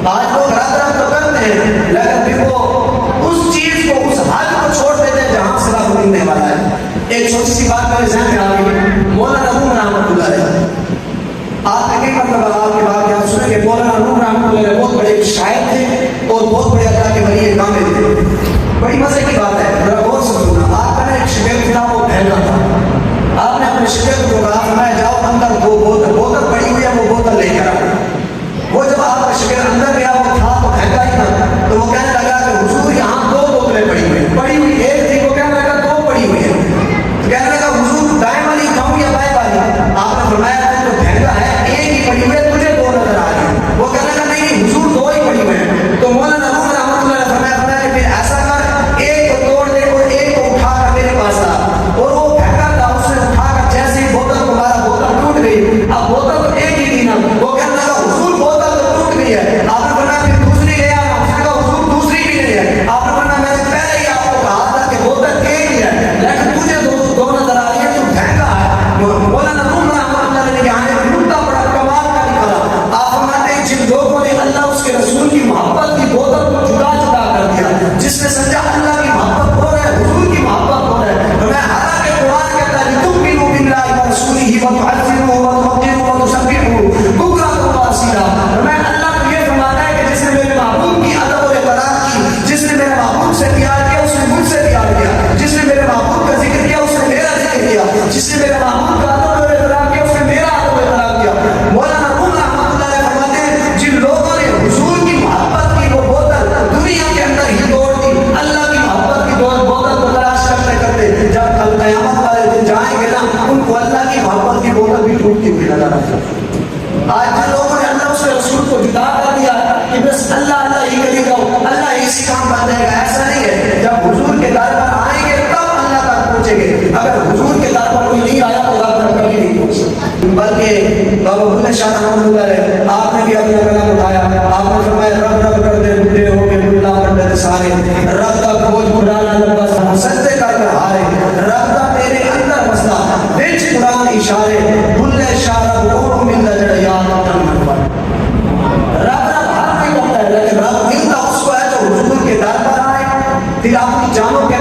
آج لوگ رب رب تو کرتے ہیں لیکن پھر وہ اس چیز کو اس حد کو چھوڑ دیتے ہیں جہاں صراط ملنے والا ہے. ایک چھوٹی سی بات میرے ذہن میں آ گئی. مولانا روم رحمۃ اللہ علیہ, آپ نے کئی مرتبہ آپ کے بعد یہاں سنے کہ مولانا روم رحمۃ اللہ علیہ بہت بڑے شاعر تھے اور بہت بڑے اللہ کے ولی کامل تھے. بڑی مزے کی بات ہے, ذرا غور سے سننا. آپ کا نا ایک شگرد تھا, وہ پھیلنا تھا. آپ نے اپنے شگرد کو کہا فرمایا جاؤ اندر دو بوتل پڑی ہوئی ہے, وہ بوتل لے کر آؤ. وہ جب آپ کا شگرد اندر گیا, وہ تھا تو پھینکا ہی تھا, تو وہ کہنے لگا کہ حضور یہاں دو بوتلیں پڑی ہوئی ایک تھی, وہ کہنے لگا دو پڑی ہوئی ہے. کہنے لگا حضور دائیں والی کھاؤں یا بائیں والی؟ آپ نے فرمایا تو پھینکا ہے, ایک ہی پڑی ہوئی ہے, تجھے دو نظر آ رہی ہے. وہ کہنے لگا نہیں حضور دو ہی پڑی ہوئے ہیں. تو مولانا روم رحمۃ اللہ علیہ فرمایا پھر ایسا کر, ایک کو توڑ دے اور ایک کو اٹھا کر میرے پاس آ. اور وہ پھینکا تھا, اس نے اٹھا کر جیسے ہی بوتل کو مارا, بوتل ٹوٹ گئی. اب بوتل تو ایک ہی تھی نا. وہ کہنے لگا حضور بوتل تو ٹوٹ گئی ہے. آپ نے فرمایا پھر دوسری لے آ. اس نے کہا حضور دوسری بھی نہیں ہے. آپ نے فرمایا میں نے پہلے ہی آپ کو کہا تھا کہ بوتل ایک ہی ہے, لیکن تجھے دو نظر آ رہی ہے, تو پھینکا ہے. مولانا روم رحمۃ اللہ علیہ کے آنے مدعا بڑا کمال کا نکلا. آپ فرماتے ہیں جن لوگوں نے اللہ اس کے رسول کی محبت کی بوتل کو جدا جدا کر دیا, جس نے سمجھا اللہ کی محبت ہو رہا ہے, حضور کی محبت ہو رہا ہے. میں حالانکہ قرآن کہتا ہے تؤمنوا باللہ ورسولہ وتعظموہ وتوقروہ وتسبحوہ بکرۃ واصیلا. میں اللہ کو یہ فرماتا ہے کہ جس نے میرے محبوب کی ادب اور احترام کی, جس نے میرے محبوب سے پیار کیا اس نے مجھ سے پیار کیا, جس نے میرے محبوب کا ذکر کیا اس نے میرا ذکر کیا, جس نے میرے محبوب کا ادب اور احترام کیا اس نے میرا ادب اور احترام کیا. مولانا روم رحمۃ اللہ علیہ فرماتے ہیں جن لوگوں نے حضور کی محبت کی وہ بوتل دنیا کے اندر ہی توڑ دی, اللہ کی محبت کی بوتل کو تلاش کرتے کرتے جب کل قیامت والے دن جائیں گے نا, ان کو اللہ کی محبت کی بوتل بھی ٹوٹتی ہوئی نظر آئے. آج جن لوگوں نے اللہ اس رسول کو جدا کر دیا کہ بس اللہ اللہ ہی کری جاؤ, اللہ اسی کام بن جائے گا, ایسا نہیں ہے. جب حضور کے در پر آئیں گے تب اللہ تک پہنچیں گے. اگر حضور کے در پر کوئی نہیں آیا تو در پر کبھی نہیں پہنچ سکتا. بلکہ بابا بلند شاہ رحمۃ اللہ علیہ آپ نے بھی اپنا کلام اٹھایا. آپ نے فرمایا رب رب کر دے بڈھے ہو کے ملا منڈر سارے, رب کا بوجھ اٹھانا لمبا سجدے کر کر ہارے, رب کا میرے اندر مسئلہ بچ قرآن اشارے, بلند شاہ رب مل جڑ یاد تن پر. رب رب ہر کوئی کرتا ہے, لیکن رب ملتا اس کو ہے جو حضور کے در پر آئے, پھر اپنی جانوں کے